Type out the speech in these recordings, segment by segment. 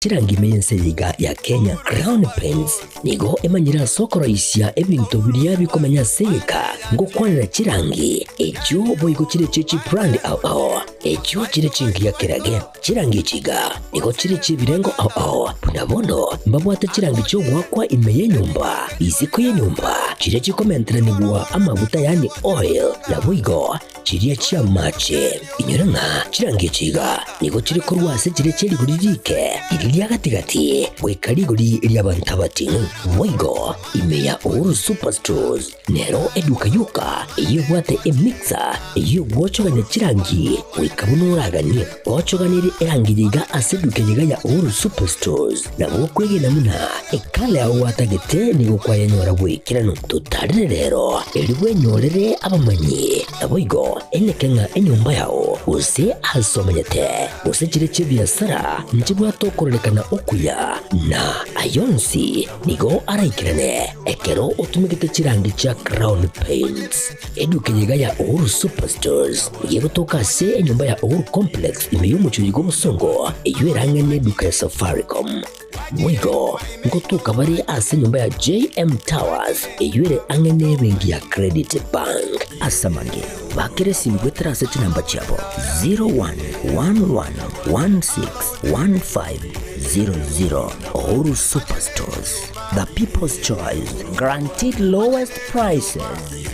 Chirangi meyense yiga ya Kenya Crown Paints nigo emanyira soko raisia ebintu biria bikomanya seka ngo kwanira chirangi ekyo boigo chire chichi brand ao ekyo chire chingi ya kirage chirangi chiga nigo chire chibirengo ao punabono mbabwata chirangi cyo gwakwa imeye nyumba iziko ye nyumba chire chikomentera nibwa amavuta yani oil na boigo chiriya chia mache inyoranga chirangi chiga nigo chire korwase chire cheri buririke iriya gatigati wekarigori iriyabantu batinu boigo imeya Uhuru Superstores nero eduka yuka iyo bwate emixer iyo gwochoganya chirangi wikabunuragani gwochoganire erangi yiga aseduke yiga ya Uhuru Superstores na gwokwege namuna ekale aho watagete nigo kwayanyora bwikirano tutarire rero eribwe nyorere abamanyi na boigo enekenga enyumba yao use asomanyete use chire chibiasara nchibwa tokorelekana okuya na ayonsi nigo araikirane ekero utumikite chirangi cha Crown Paints eduke yiga ya Uhuru Superstores yego tokase enyumba ya Uhuru Complex imeyumucho yigo musongo eyerange neduka ya Safaricom mwigo ngotuka bari ase nyumba ya JM Towers eyure angene bengi ya Credit Bank asamange bakere simbwetera seti namba chabo 0111161500 Uhuru Superstores, the people's choice, guaranteed lowest prices.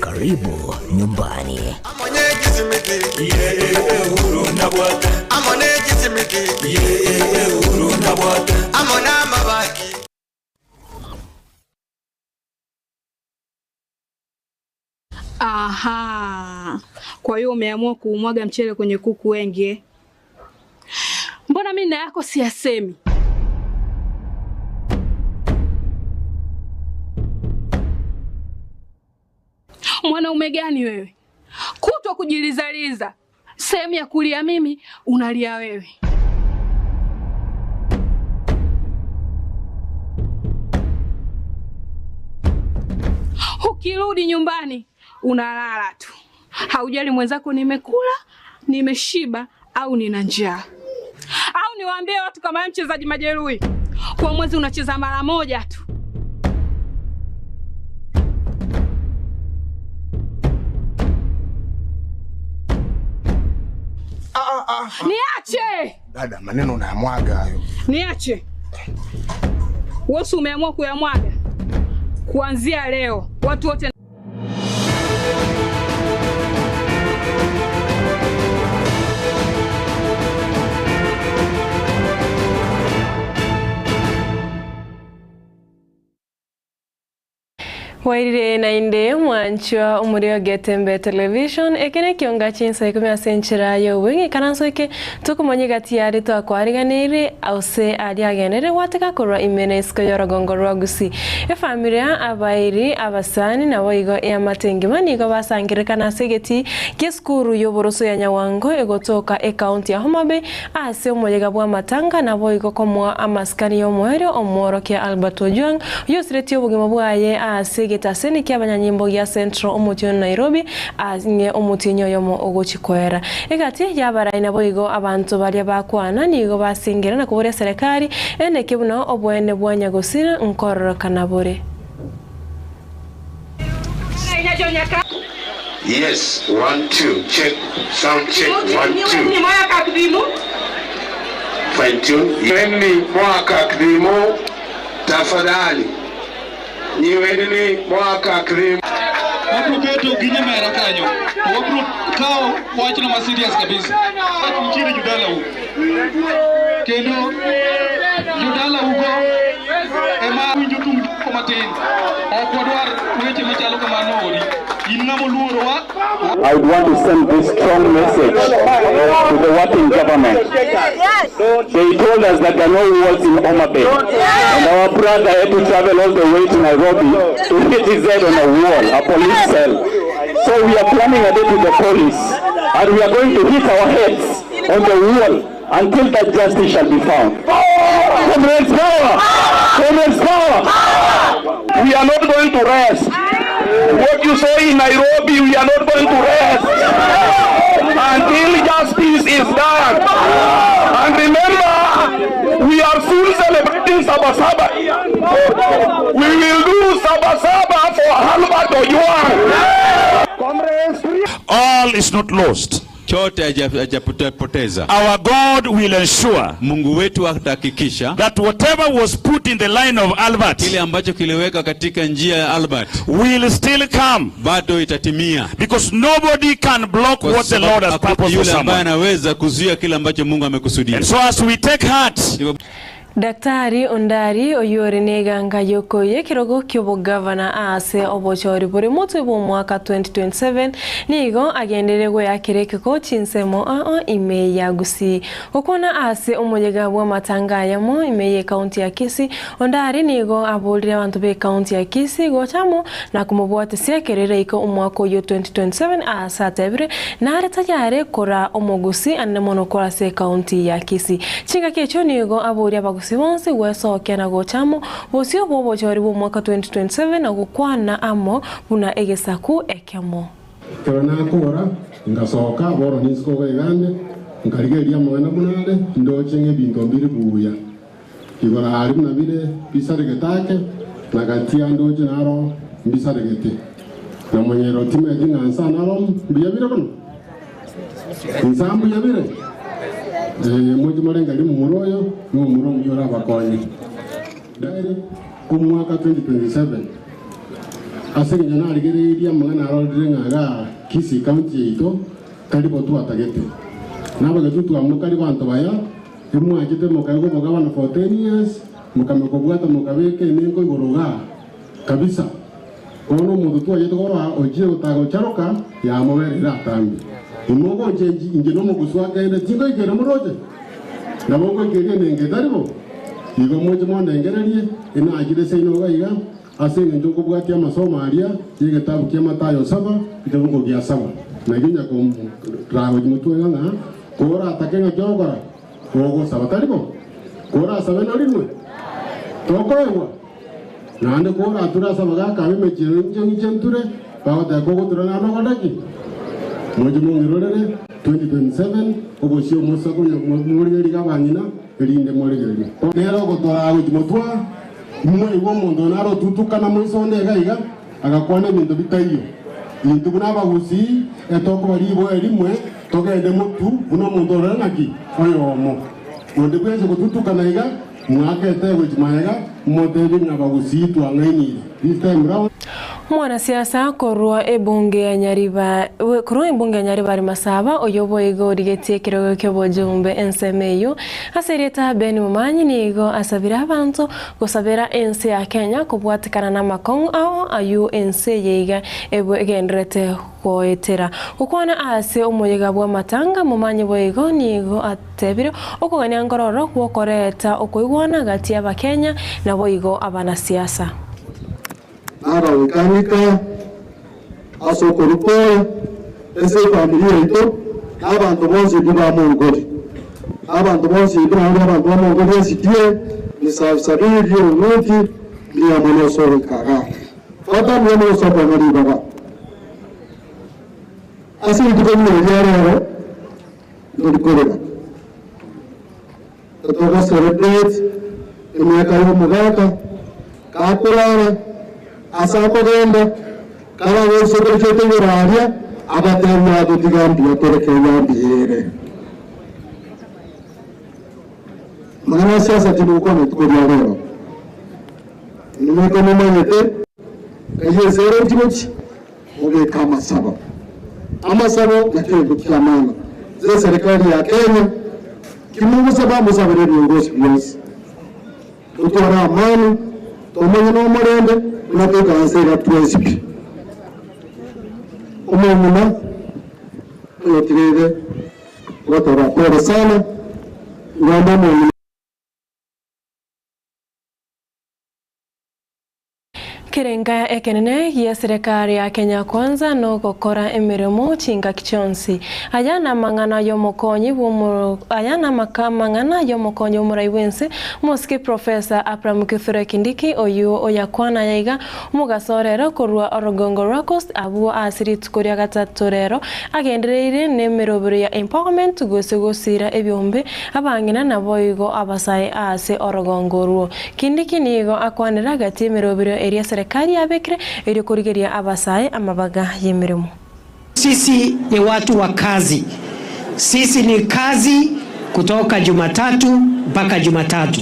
Karibu nyumbani. Aha. Kwa hiyo umeamua kuumwaga mchele kwenye kuku wengi. Mbona mimi na yako siyasemi? Mwanaume gani wewe? Kutwa kujilizaliza. Sehemu ya kulia mimi, unalia wewe. Ukirudi nyumbani, unalala tu. Haujali mwenzako nimekula, nimeshiba au nina njaa. Au niwaambie watu kama mchezaji majeruhi. Kwa mwezi unacheza mara moja tu. Niache! Dada, maneno unayamwaga hayo. Niache. Wewe umeamua kuyamwaga. Kuanzia leo watu wote Wairire na inde mwanchwa umurio Getembe Television ekene kionga chinsa ikumya senchira yo wengi kananso ike tukumonye gati yari to akwariganire ause ari agenere wateka korwa imenesko yorogongo rwagusi efamilia abairi abasani na boigo ya matengima nigo basangire kana segeti keskuru yoboroso ya Nyawango egotoka county ya Homa Bay ase umuyega bwa matanga na boigo komwa amaskani yo moero omoro ke Albert Ojwang yosreti obugimo bwaye ase getaseni kia banyanyimbo ya Central Omution Nairobi azinge omutinyo yomo ogochikwera egati yabara ina boigo abantu bali bakwana nigo basingira na kubure serikali ene kibuno obwene bwanya gosira nkorora kanabure. Yes, 1 2 check sound check 1 2 fine tune yeni mwaka krimo tafadhali niwedeni mwaka krimo wabro keto ginye mera kanyo wabro kao wachna ma serious kabisa mchiri judala hu kendo judala hugo ema winjutum komatin okwadwar weche machalo kamano odi inamo luoro wa I would want to send this strong message to the working government. They told us that there are no walls in Homa Bay, and our brother had to travel all the way to Nairobi to hit his head on a wall, a police cell. So we are planning a day with the police, and we are going to hit our heads on the wall until that justice shall be found. Comrades power! Comrades power! We are not going to rest. What you say in Nairobi, we are not going to rest. And until justice is done. And remember, we are soon celebrating Sabasaba here. We will do Sabasaba for Albert Ojwang. All is not lost. Our God will ensure Mungu wetu atahakikisha that whatever was put in the line of Albert, kile ambacho kiliweka katika njia ya Albert, will still come, bado itatimia, because nobody can block what the Lord has purposed for someone. Anaweza kuzuia kile ambacho Mungu amekusudia. And so as we take heart, Daktari Ondari Oyori Neganga Yokoye kirogo kyobo governor ase obochori buri mutu bu mwaka 2027 nigo agendere go yakireke ko chinsemo ime ya Gusii okona ase omuyega bwa matanga yamo ime ye county ya Kisii. Ondari nigo abolire abantu be county ya Kisii go chamo na kumubwate sekerere iko omwaka yo 2027 asa tebre na aretayare kora omogusii ande monokora se county ya Kisii chinga kecho nigo abolire Siwonsi weso kena gochamo bosio bobo chori bo mwaka 2027 na gukwana amo buna egesaku ekemo Kerana kora ngasoka boro nisko gande ngarigeria mwana bunade ndochenge bingo mbiri buya kigora hari na bire bisaregetake na gatia ndoje naro bisaregete na mwenyero time jingansa naro biyabire kono nsambu yabire moja malenga limu muroyo no muro muyora bakonye daire kumwaka 2027 asenge nyana aligere idia mwana arolire ngaga Kisii county ito kalibo tu atagete nabo getutu amukali bantu baya imwe agite mukago mugabana for 10 years mukamekobwata mukabeke nengo igoroga kabisa ono mundu tu ayeto gora oje utago charoka ya moberera tambi imogo njenji ingeno muguswa kaende tingo igere muroje nabongo igere nenge daribo igo moje monde ngererie ina agire seino gaiga asenge njoko bwati amasomo alia yege tabu kia Matayo 7 kitabu kia 7 na ginya ko raho mutu ngana kora atakenga jogora ogo sabataribo kora sabeno limwe tokoewa nande kora atura sabaga kabe mechiro njenture bawata gogo turana nogodaki moje mongirorere 2027 obosio musako muri riga banyina erinde moregere nero gotora gutmotwa mwe iwo mondo naro tutukana mwisonde gaiga agakwana bintu bitaiyo bintu kunaba Gusii etoko baribo erimwe togende mutu uno mondo ranaki oyomo onde kwese kututukana iga mwakete gujmaega modeli ngaba Gusii twangaini this time round. Mwana siasa korwa ebunge ya Nyaribari Masaba oyobo ego rigetie kirogo kyobo jumbe ensemeyo asereta Beni Mumanyi nigo asabira abantu gusabira ense ya Kenya kubwatikana na makongo ao ayu ense yega ebo egendrete koetera ukwana ase omuyega bwa matanga Mumanyi boego nigo atebire okugania ngororo kwokoreta okoigwana gati ya Kenya na boigo abana siasa Aba wikanika aso korupo ese familia ito abantu bonse duba mongori abantu bonse duba abantu mongori sitie ni sabiri yo noti ni amono so kaga fata ni amono so ngari baba asi ito ni yaro ndo koreba to celebrate ni akayo mugaka kakulana asako genda kala wese kurikete ngiraria abatanya dutigambia torekenya mbire mwana siasa tinuko netukoria lero nimeko mumanyete kaje zero timuchi oge kama saba amasabo nakende kiamana ze serikali ya Kenya kimungu sababu sabere viongozi vyonsi tutora amani tomenye no morende unatoka ansera tuesipi umemuna yotirede watora pole sana ngamba mwana Kirenga ekenene ya serikali ya Kenya Kwanza no gukora emirimo chinga kichonsi ayana mangana yo mukonyi ayana makamangana yo mukonyi umuraiwense moski Professor Abraham Kithure Kindiki oyu oyakwana yaiga mugasorero korwa Orogongo Rockcoast abu asirit koria gatatu rero agendereire nemirobiro ya empowerment gusira ebyombe abangina naboigo abasaye ase Orogongo ruo Kindiki nigo akwanira gati emirobiro area serikali ya Bekre ili kurigeria abasaye amabaga yemirimo. Sisi ni watu wa kazi. Sisi ni kazi kutoka Jumatatu mpaka Jumatatu.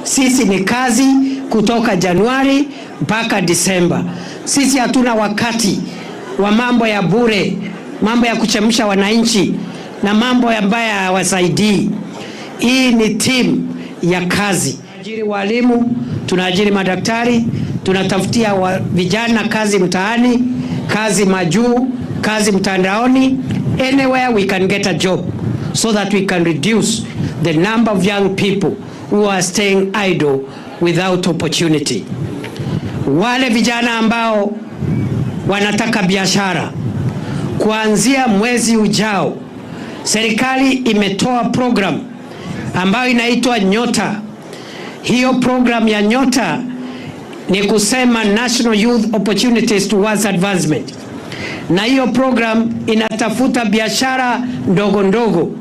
Sisi ni kazi kutoka Januari mpaka Disemba. Sisi hatuna wakati wa mambo ya bure, mambo ya kuchemsha wananchi na mambo ambayo hawasaidii. Hii ni timu ya kazi. Tunaajiri walimu, tunaajiri madaktari, tunatafutia vijana kazi mtaani, kazi majuu, kazi mtandaoni, anywhere we can get a job so that we can reduce the number of young people who are staying idle without opportunity. Wale vijana ambao wanataka biashara, kuanzia mwezi ujao serikali imetoa program ambayo inaitwa Nyota. Hiyo program ya Nyota ni kusema National Youth Opportunities Towards Advancement. Na hiyo program inatafuta biashara ndogo ndogo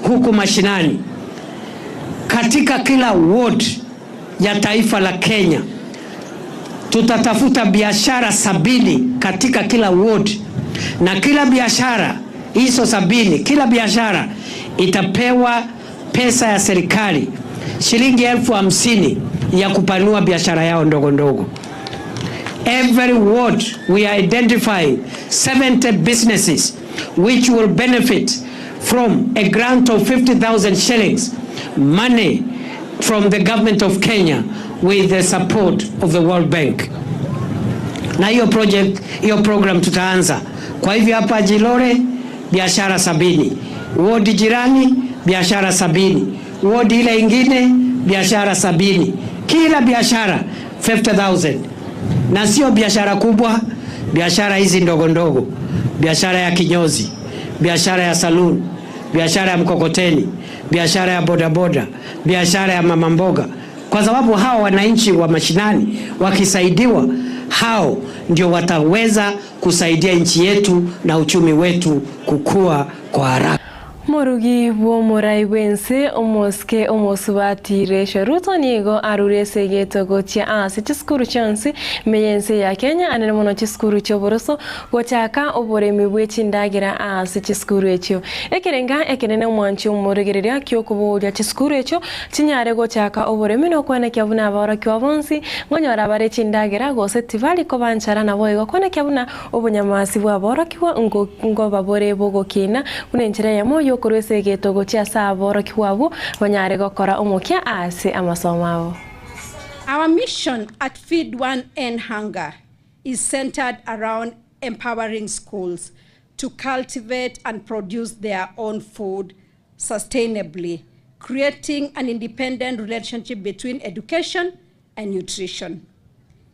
huku mashinani. Katika kila ward ya taifa la Kenya tutatafuta biashara 70 katika kila ward, na kila biashara hizo 70, kila biashara itapewa pesa ya serikali shilingi 50,000 ya kupanua biashara yao ndogo ndogo. Every ward we are identifying 70 businesses which will benefit from a grant of 50,000 shillings money from the government of Kenya with the support of the World Bank. Na hiyo program tutaanza. Kwa hivyo hapa Jilore biashara 70, ward jirani biashara 70, ward ile ingine biashara 70, kila biashara 50,000. Na sio biashara kubwa, biashara hizi ndogo ndogo, biashara ya kinyozi, biashara ya saloon, biashara ya mkokoteni, biashara ya bodaboda, biashara ya mama mboga. Kwa sababu hao wananchi wa mashinani wakisaidiwa, hao ndio wataweza kusaidia nchi yetu na uchumi wetu kukua kwa haraka. Morugi wo morai wense omoske omosubatire sharuto nigo arurese geto gotia ase chiskuru chansi meyense ya Kenya anene mono chiskuru choboroso gochaka oboremi bwechindagira ase chiskuru echo ekerenga ekenene mwanchi omoregereria kyokuboja chiskuru echo chinyare gochaka oboremi no kwana kyabuna abara kyabonsi ngonyora bare chindagira gose tivali ko banchara nabo ego kwana kyabuna obunyamasi bwa abara kiwa ngo babore bogokina kunenchira ya moyo kurwese getogo chia saboro kiwabu banyare gokora omokia ase amasomao. Our mission at Feed One End Hunger is centered around empowering schools to cultivate and produce their own food sustainably, creating an independent relationship between education and nutrition.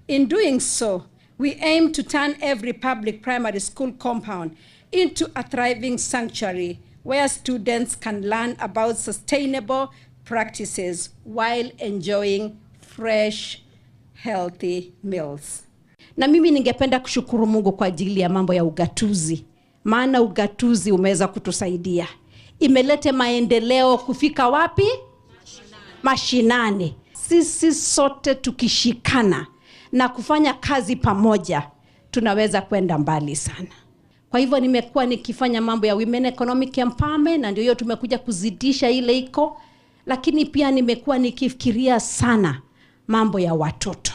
In doing so, we aim to turn every public primary school compound into a thriving sanctuary where students can learn about sustainable practices while enjoying fresh, healthy meals. Na mimi ningependa kushukuru Mungu kwa ajili ya mambo ya ugatuzi. Maana ugatuzi umeweza kutusaidia. Imelete maendeleo kufika wapi? Mashinani. Sisi sote tukishikana na kufanya kazi pamoja, tunaweza kwenda mbali sana. Kwa hivyo nimekuwa nikifanya mambo ya women economic empowerment na ndio hiyo tumekuja kuzidisha ile iko, lakini pia nimekuwa nikifikiria sana mambo ya watoto.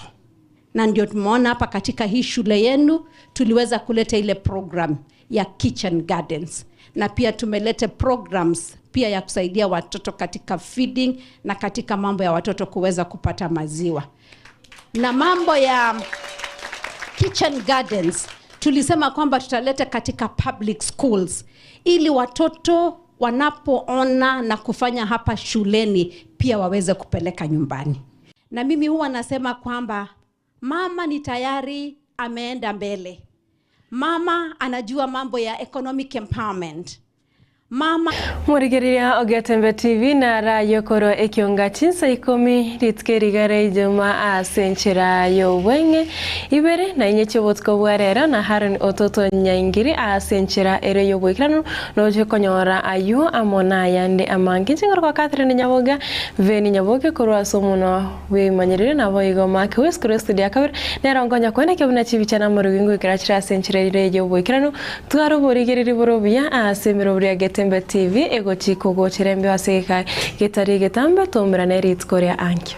Na ndio tumeona hapa katika hii shule yenu tuliweza kuleta ile program ya kitchen gardens, na pia tumeleta programs pia ya kusaidia watoto katika feeding na katika mambo ya watoto kuweza kupata maziwa. Na mambo ya kitchen gardens tulisema kwamba tutaleta katika public schools ili watoto wanapoona na kufanya hapa shuleni pia waweze kupeleka nyumbani. Na mimi huwa nasema kwamba Mama ni tayari ameenda mbele. Mama anajua mambo ya economic empowerment. Mama Murigeria Ogetembe TV na rayo koro ekionga chinsa ikomi ritkerigare juma asenchira yo wenge ibere na inyeche wotko warera na haron ototo nyaingiri asenchira ere yo bwekrano noje konyora ayu amona yande amangi jingor kwa Catherine Nyaboga veni Nyaboga koro asomuno we manyerere na boigo make wes koro studio kabir na rongonya kone kebuna chibichana murugingo ikrachira asenchira ere yo bwekrano tuaro murigeriri borobia asemiro buriagete Tembe TV ego chiko go chirembe waseka getari getamba tomra nerit korea ankyo.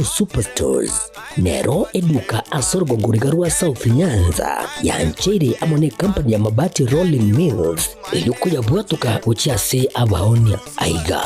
Superstores Nero eduka asorgo ngurigarua South Nyanza yanchere amone company ya mabati Rolling Mills yuko yabwatuka uchiase abaonia aiga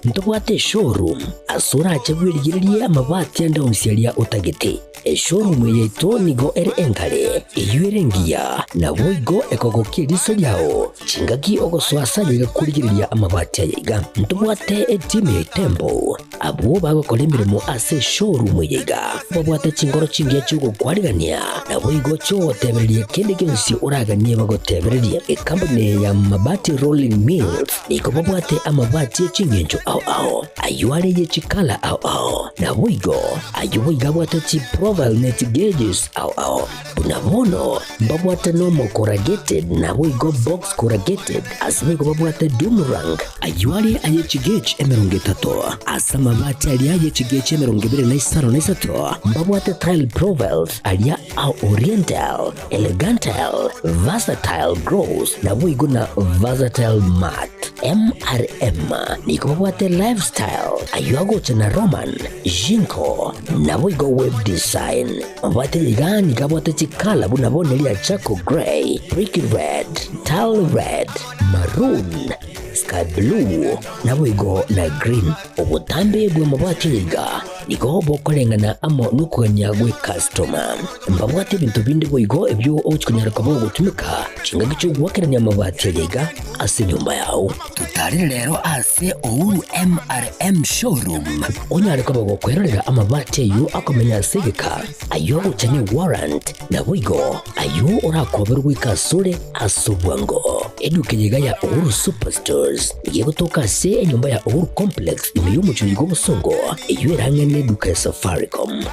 ntobwate showroom asura achagwirigirie amabati anda unsialia utagete showroom yeto nigo ere enkale eyuerengia na boigo ekogokie riso yao chingagi ogoswasa yigakurigiria amabati aiga ntobwate team Tembo abo bagokora imirimo ase showroom yiga babwate chingoro chingia chugo kwarigania na boigo cho teberie kende gensi uraganie bagoteberie company ya mabati Rolling Mills niko babwate amabati chingenjo au ayuare ye chikala au na boigo ayuiga bwate chi profile net gauges au unabono babwate normal corrugated na boigo box corrugated asimigo babwate Dumarang ayuare aye chigage emeronge tato asama mabati alia ye chigage emeronge bire na isaro na isato babwate tile profiles alia au oriental elegantal versatile gross na boigo na versatile mat MRM niko babwate lifestyle ayuago chana Roman Jinko na boigo web design babwate ligani kabwate chikala bunabone lia Chaco Gray Brick Red Tile Red Maroon Sky Blue na boigo na green obutambe bwa mabwate liga niko bokolengana amo nukonyagwe customer mbabwate bintu bindi boigo ebyo ochikunyaraka bo gutumika chinga gicho gwakeranya mabati liga ase nyumba yao tutari rero ase Ouru MRM showroom onyareka bogo kwerera amabati yu akomenya segeka ayo guchani warrant na boigo ayo orakoberwa ikasure asubwango edukenyega ya Ouru Superstores igiye gutoka se nyumba ya Ouru Complex imiyumucuri go busongo iyo erangene neduka ya Safaricom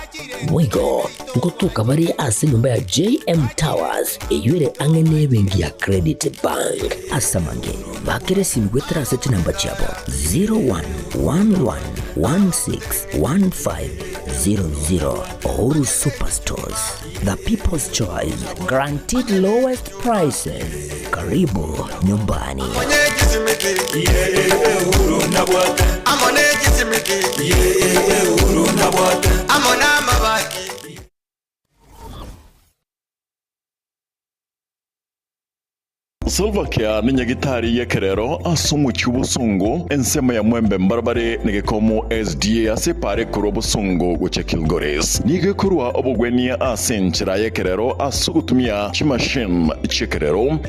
boigo ngotuka bari ase nyumba ya JM Towers iyo ere angene bengi ya Credit Bank asamange bakere simgwetra sete namba chabo 0111161500 Ouru Superstores, the people's choice, guaranteed lowest prices. Karibu nyumbani. Silvercare ni nyagitari yekerero asumu cyubusungu ensema ya mwembe mbarbare nigekomo SDA asepare kurobusungu guche Kilgores nigekurwa obugwenia asenchira yekerero asugutumia chimashine chekerero